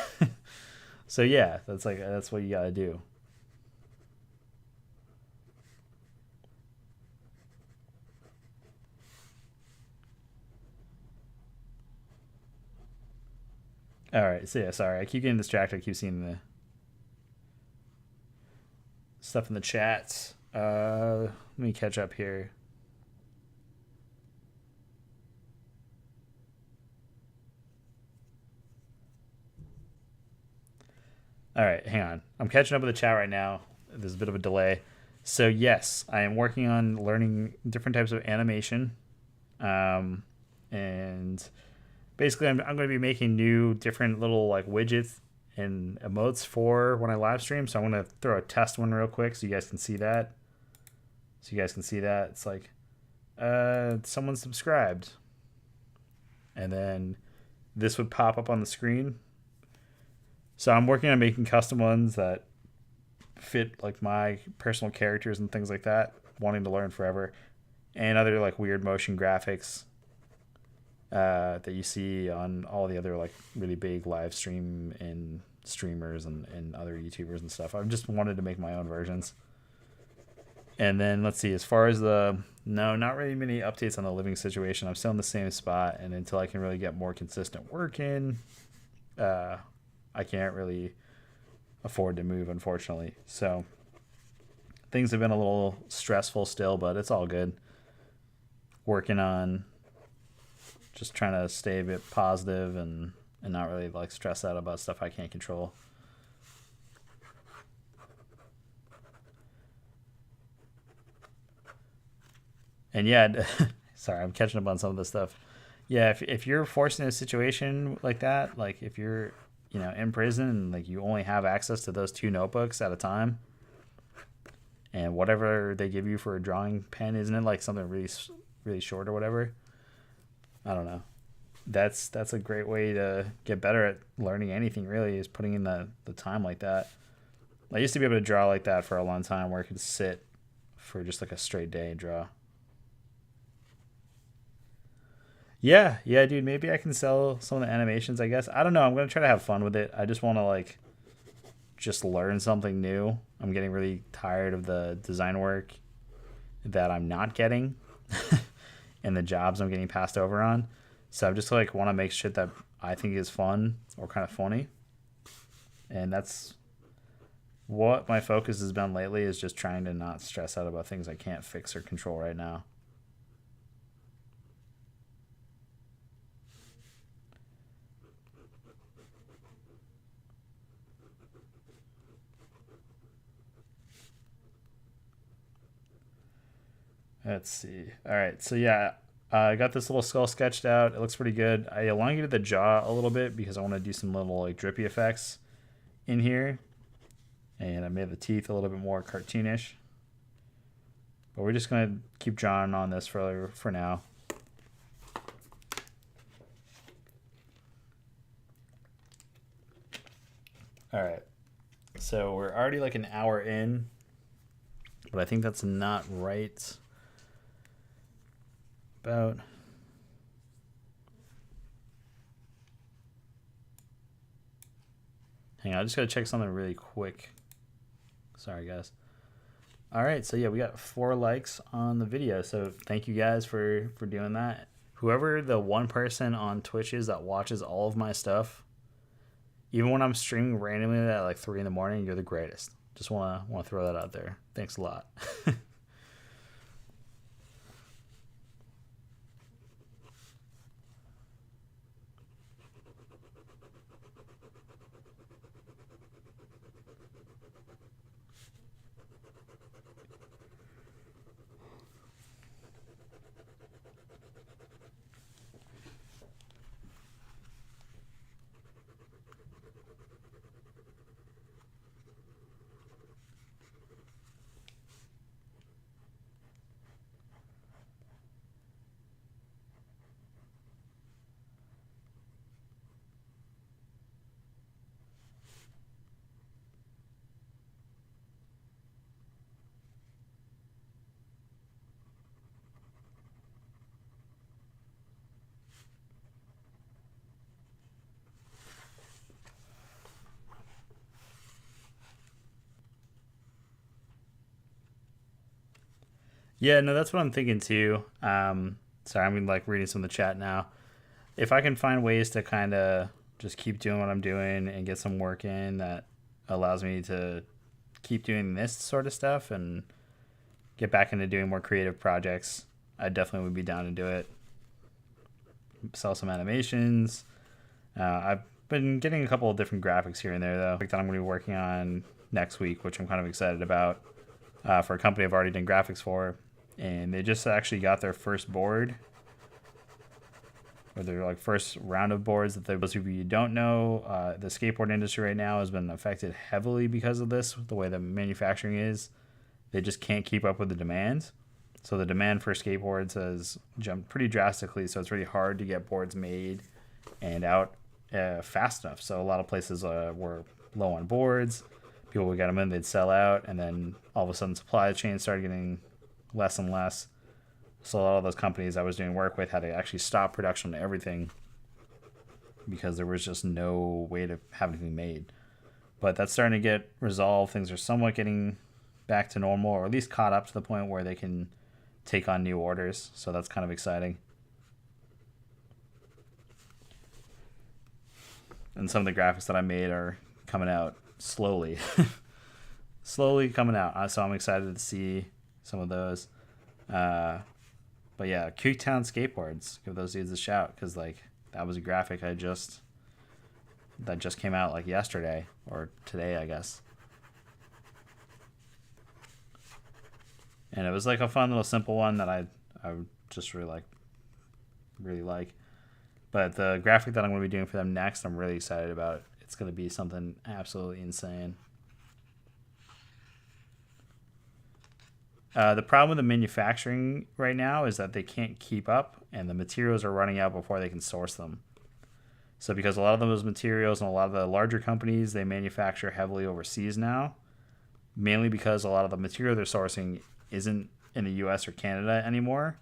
So yeah, that's what you gotta do. All right, so yeah, sorry, I keep getting distracted. I keep seeing the stuff in the chat. Let me catch up here. All right, hang on. I'm catching up with the chat right now. There's a bit of a delay. So yes, I am working on learning different types of animation, and basically I'm going to be making new different little like widgets and emotes for when I live stream. So I'm going to throw a test one real quick so you guys can see that. It's like someone subscribed, and then this would pop up on the screen. So I'm working on making custom ones that fit like my personal characters and things like that, wanting to learn forever, and other like weird motion graphics that you see on all the other like really big live stream and streamers and other YouTubers and stuff. I've just wanted to make my own versions. And then let's see, as far as no, not really many updates on the living situation. I'm still in the same spot, and until I can really get more consistent work in, I can't really afford to move, unfortunately. So things have been a little stressful still, but it's all good. Working on just trying to stay a bit positive and not really like stress out about stuff I can't control. And yeah, sorry, I'm catching up on some of this stuff. Yeah, if you're forced in a situation like that, like if you're, in prison and like you only have access to those 2 notebooks at a time, and whatever they give you for a drawing pen, isn't it like something really, really short or whatever? I don't know. That's a great way to get better at learning anything. Really, is putting in the time like that. I used to be able to draw like that for a long time, where I could sit for just like a straight day and draw. Yeah, dude. Maybe I can sell some of the animations. I guess I don't know. I'm gonna try to have fun with it. I just want to like just learn something new. I'm getting really tired of the design work that I'm not getting, and the jobs I'm getting passed over on. So I just like want to make shit that I think is fun or kind of funny, and that's what my focus has been lately. Is just trying to not stress out about things I can't fix or control right now. Let's see. All right, so yeah, I got this little skull sketched out. It looks pretty good. I elongated the jaw a little bit because I want to do some little like drippy effects in here, and I made the teeth a little bit more cartoonish. But we're just gonna keep drawing on this for now. All right. So we're already like an hour in, but I think that's not right. About. Hang on, I just gotta check something really quick. Sorry, guys. All right, so yeah, we got 4 likes on the video. So thank you guys for doing that. Whoever the one person on Twitch is that watches all of my stuff, even when I'm streaming randomly at like 3 in the morning, you're the greatest. Just wanna throw that out there. Thanks a lot. Yeah, no, that's what I'm thinking too. Sorry, I'm like reading some of the chat now. If I can find ways to kind of just keep doing what I'm doing and get some work in that allows me to keep doing this sort of stuff and get back into doing more creative projects, I definitely would be down to do it. Sell some animations. I've been getting a couple of different graphics here and there though that I'm going to be working on next week, which I'm kind of excited about, for a company I've already done graphics for. And they just actually got their first board, or their like first round of boards. That those of you don't know, the skateboard industry right now has been affected heavily because of this. The way the manufacturing is, they just can't keep up with the demand. So the demand for skateboards has jumped pretty drastically. So it's really hard to get boards made and out fast enough. So a lot of places were low on boards. People would get them in, they'd sell out, and then all of a sudden supply chains started getting less and less. So a lot of those companies I was doing work with had to actually stop production of everything because there was just no way to have anything made. But that's starting to get resolved. Things are somewhat getting back to normal, or at least caught up to the point where they can take on new orders. So that's kind of exciting. And some of the graphics that I made are coming out slowly. Slowly coming out. So I'm excited to see some of those. But yeah, Cooktown Skateboards. Give those dudes a shout, because like that was a graphic that just came out like yesterday or today, I guess. And it was like a fun little simple one that I just really like. But the graphic that I'm going to be doing for them next, I'm really excited about. It's going to be something absolutely insane. The problem with the manufacturing right now is that they can't keep up, and the materials are running out before they can source them. So because a lot of those materials and a lot of the larger companies, they manufacture heavily overseas now, mainly because a lot of the material they're sourcing isn't in the US or Canada anymore.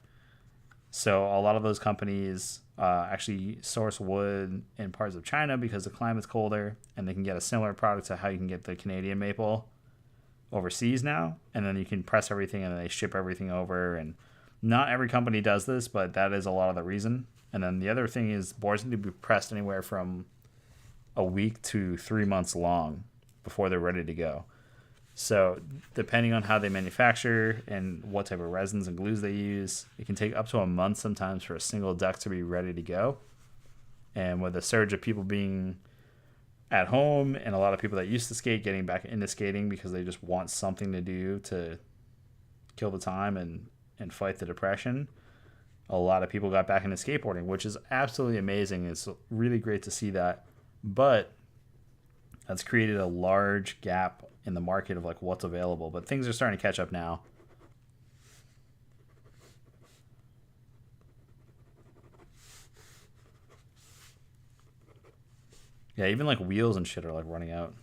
So a lot of those companies actually source wood in parts of China because the climate's colder, and they can get a similar product to how you can get the Canadian maple overseas now, and then you can press everything and then they ship everything over. And not every company does this, but that is a lot of the reason. And then the other thing is boards need to be pressed anywhere from a week to 3 months long before they're ready to go. So depending on how they manufacture and what type of resins and glues they use, it can take up to a month sometimes for a single deck to be ready to go. And with a surge of people being at home and a lot of people that used to skate getting back into skating because they just want something to do to kill the time and fight the depression, a lot of people got back into skateboarding, which is absolutely amazing. It's really great to see that. But that's created a large gap in the market of like what's available. But things are starting to catch up now. Yeah, even like wheels and shit are like running out.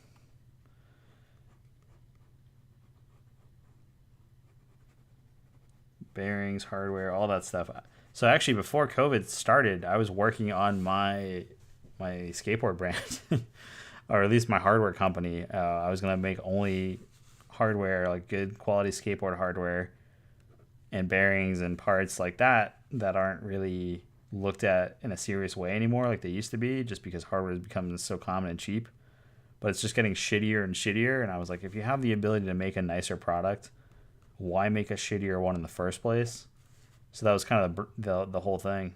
bearings, hardware, all that stuff. So actually, before COVID started, I was working on my skateboard brand, or at least my hardware company. I was gonna make only hardware, like good quality skateboard hardware, and bearings and parts like that aren't really looked at in a serious way anymore, like they used to be, just because hardware has become so common and cheap. But it's just getting shittier and shittier. And I was like, if you have the ability to make a nicer product, why make a shittier one in the first place? So that was kind of the whole thing.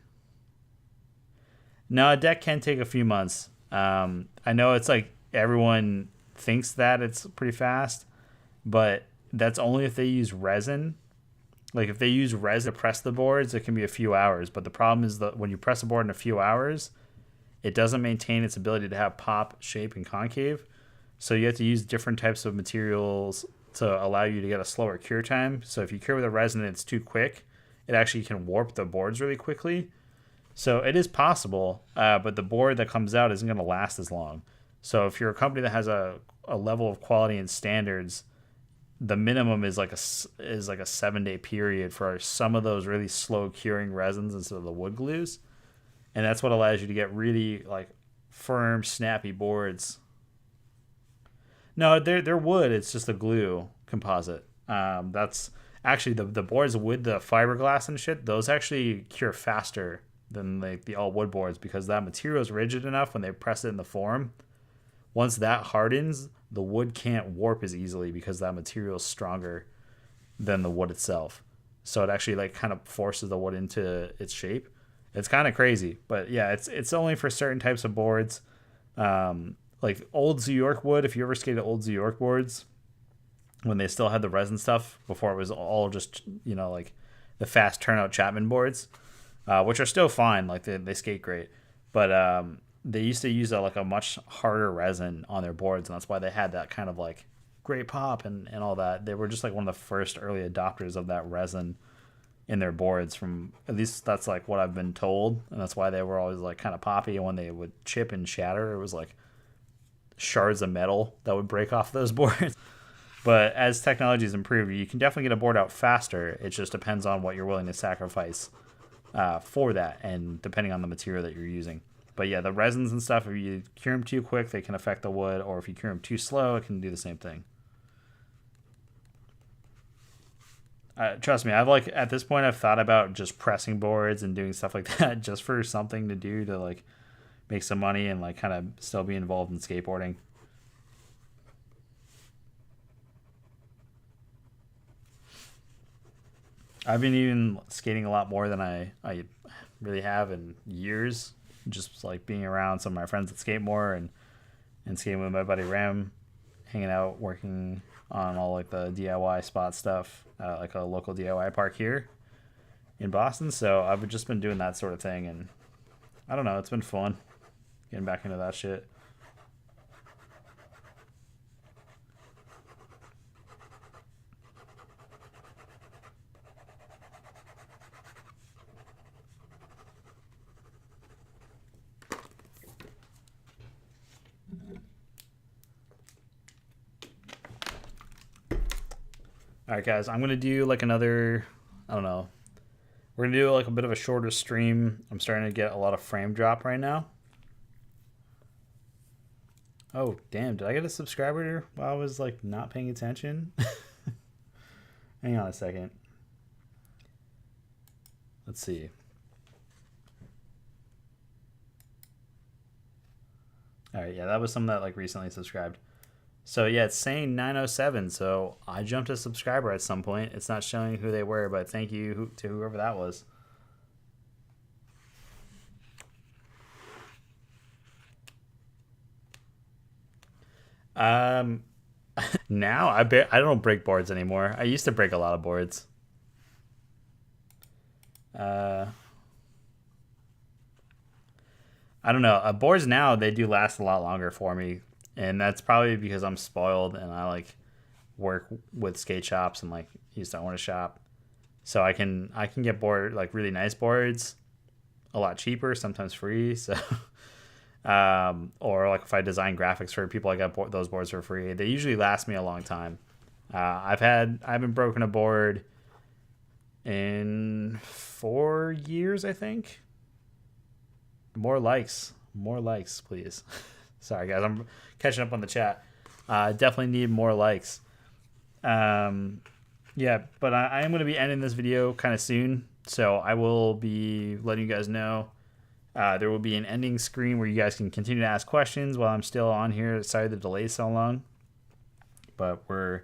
No, a deck can take a few months. I know it's like everyone thinks that it's pretty fast, but that's only if they use resin. Like if they use resin to press the boards, it can be a few hours. But the problem is that when you press a board in a few hours, it doesn't maintain its ability to have pop, shape, and concave. So you have to use different types of materials to allow you to get a slower cure time. So if you cure with a resin and it's too quick, it actually can warp the boards really quickly. So it is possible, but the board that comes out isn't going to last as long. So if you're a company that has a level of quality and standards, the minimum is like a 7-day period for some of those really slow curing resins instead of the wood glues, and that's what allows you to get really like firm, snappy boards. No, they're wood. It's just a glue composite. That's actually the boards with the fiberglass and shit. Those actually cure faster than like the all wood boards because that material is rigid enough when they press it in the form. Once that hardens, the wood can't warp as easily because that material is stronger than the wood itself. So it actually like kind of forces the wood into its shape. It's kind of crazy, but yeah, it's only for certain types of boards. Like old Zoo York wood. If you ever skated old Zoo York boards, when they still had the resin stuff before it was all just like the fast turnout Chapman boards, which are still fine. Like they skate great, but they used to use a much harder resin on their boards, and that's why they had that kind of like great pop and all that. They were just like one of the first early adopters of that resin in their boards, from at least that's like what I've been told, and that's why they were always like kind of poppy. And when they would chip and shatter, it was like shards of metal that would break off those boards. But as technology's improved, you can definitely get a board out faster. It just depends on what you're willing to sacrifice for that, and depending on the material that you're using. But yeah, the resins and stuff, if you cure them too quick, they can affect the wood, or if you cure them too slow, it can do the same thing. Trust me, I've at this point I've thought about just pressing boards and doing stuff like that just for something to do to like make some money and like kind of still be involved in skateboarding. I've been even skating a lot more than I really have in years. Just like being around some of my friends that skate more, and skating with my buddy Ram, hanging out, working on all like the DIY spot stuff, like a local DIY park here in Boston. So I've just been doing that sort of thing, and I don't know, it's been fun getting back into that shit. All right, guys, I'm gonna do like another. I don't know. We're gonna do like a bit of a shorter stream. I'm starting to get a lot of frame drop right now. Oh damn! Did I get a subscriber while I was like not paying attention? Hang on a second. Let's see. All right, yeah, that was someone that like recently subscribed. So yeah, it's saying 907. So I jumped a subscriber at some point. It's not showing who they were, but thank you to whoever that was. Um, now I don't break boards anymore. I used to break a lot of boards. Uh, I don't know. Boards now they do last a lot longer for me, and that's probably because I'm spoiled and I like work with skate shops and like used to own a shop, so I can get board like really nice boards a lot cheaper, sometimes free. So or like if I design graphics for people, I got those boards for free. They usually last me a long time. I haven't broken a board in 4 years, I think. More likes, please. Sorry, guys, I'm catching up on the chat. Definitely need more likes. Yeah, but I am going to be ending this video kind of soon, so I will be letting you guys know. There will be an ending screen where you guys can continue to ask questions while I'm still on here. Sorry the delay so long, but we're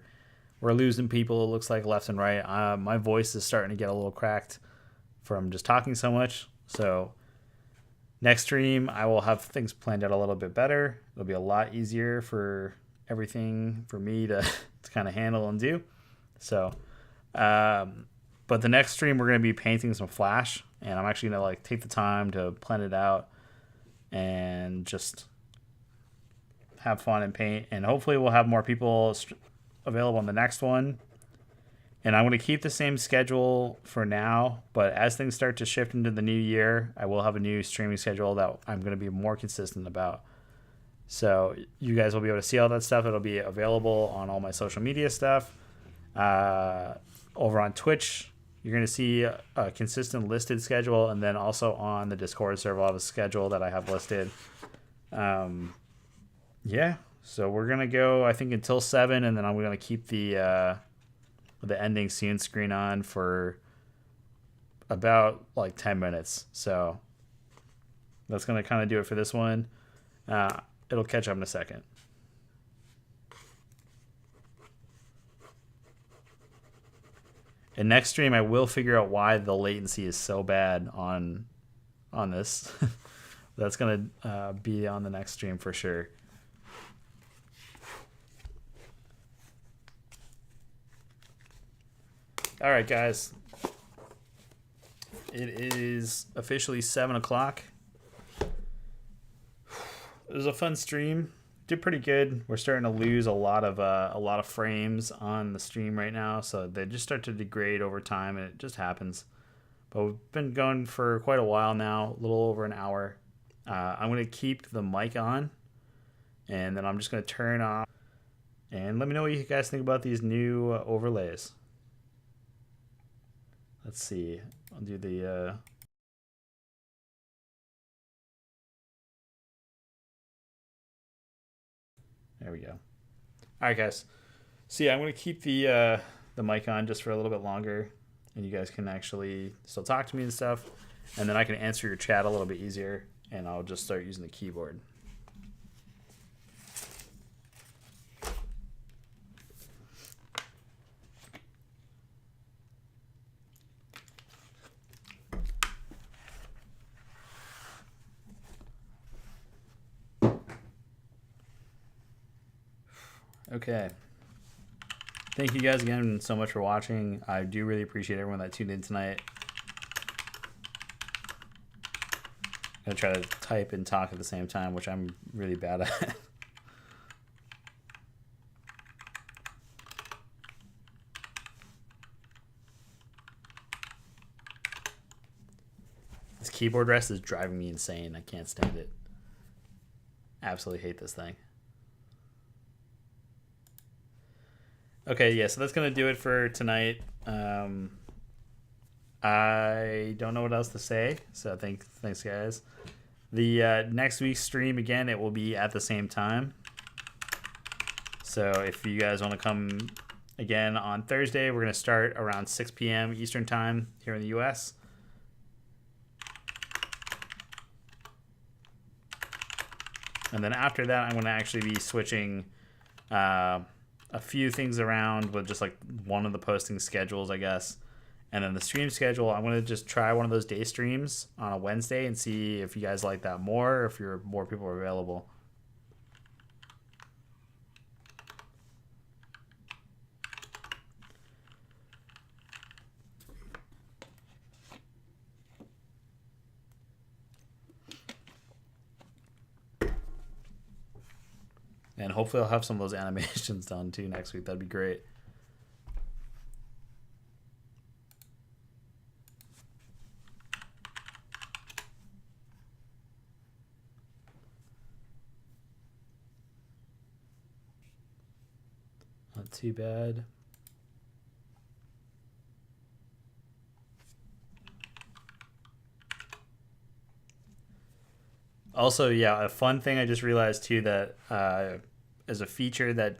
losing people, it looks like, left and right. My voice is starting to get a little cracked from just talking so much. So next stream, I will have things planned out a little bit better. It'll be a lot easier for everything for me to kind of handle and do. So, but the next stream, we're going to be painting some Flash, and I'm actually going to like take the time to plan it out and just have fun and paint. And hopefully we'll have more people available on the next one. And I'm going to keep the same schedule for now, but as things start to shift into the new year, I will have a new streaming schedule that I'm going to be more consistent about. So you guys will be able to see all that stuff. It'll be available on all my social media stuff. Over on Twitch, you're going to see a consistent listed schedule, and then also on the Discord server, I'll have a schedule that I have listed. Yeah, so we're going to go, I think, until 7, and then I'm going to keep the ending soon screen on for about like 10 minutes. So that's going to kind of do it for this one. It'll catch up in a second. And next stream, I will figure out why the latency is so bad on this. That's going to be on the next stream for sure. All right, guys. It is officially 7 o'clock. It was a fun stream. Did pretty good. We're starting to lose a lot of frames on the stream right now, so they just start to degrade over time, and it just happens. But we've been going for quite a while now, a little over an hour. I'm going to keep the mic on, and then I'm just going to turn off. And let me know what you guys think about these new overlays. Let's see. I'll do the... There we go. All right, guys. So yeah, I'm going to keep the mic on just for a little bit longer, and you guys can actually still talk to me and stuff, and then I can answer your chat a little bit easier, and I'll just start using the keyboard. Okay. Thank you guys again so much for watching. I do really appreciate everyone that tuned in tonight. I'm going to try to type and talk at the same time, which I'm really bad at. This keyboard rest is driving me insane. I can't stand it. Absolutely hate this thing. Okay, yeah, so that's going to do it for tonight. I don't know what else to say, so thanks, guys. The next week's stream, again, it will be at the same time. So if you guys want to come again on Thursday, we're going to start around 6 p.m. Eastern time here in the U.S. And then after that, I'm going to actually be switching... a few things around with just like one of the posting schedules, I guess. And then the stream schedule, I'm going to just try one of those day streams on a Wednesday and see if you guys like that more, or if more people are available. And hopefully I'll have some of those animations done too next week. That'd be great. Not too bad. Also, yeah, a fun thing I just realized too that is a feature that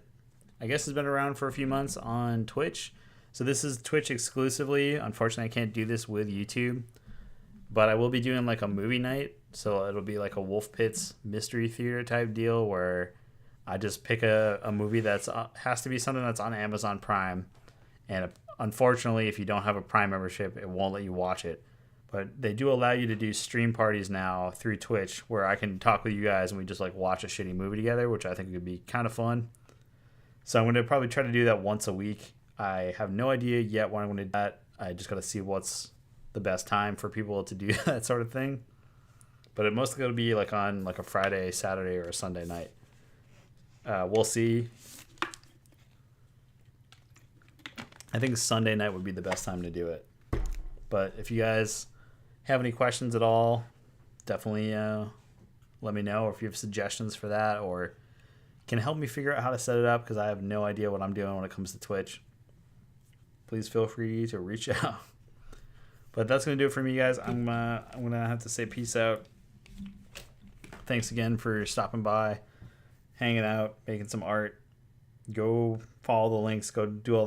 I guess has been around for a few months on Twitch. So this is Twitch exclusively. Unfortunately, I can't do this with YouTube, but I will be doing like a movie night. So it'll be like a Wolf Pits mystery theater type deal where I just pick a movie that's has to be something that's on Amazon Prime, and unfortunately, if you don't have a Prime membership, it won't let you watch it. But they do allow you to do stream parties now through Twitch, where I can talk with you guys and we just like watch a shitty movie together, which I think would be kind of fun. So I'm going to probably try to do that once a week. I have no idea yet when I'm going to do that. I just got to see what's the best time for people to do that sort of thing. But it mostly going to be like on like a Friday, Saturday, or a Sunday night. We'll see. I think Sunday night would be the best time to do it. But if you guys have any questions at all, definitely let me know. Or if you have suggestions for that or can help me figure out how to set it up, because I have no idea what I'm doing when it comes to Twitch, please feel free to reach out. But that's going to do it for me, guys. I'm going to have to say peace out. Thanks again for stopping by, hanging out, making some art. Go follow the links. Go do all the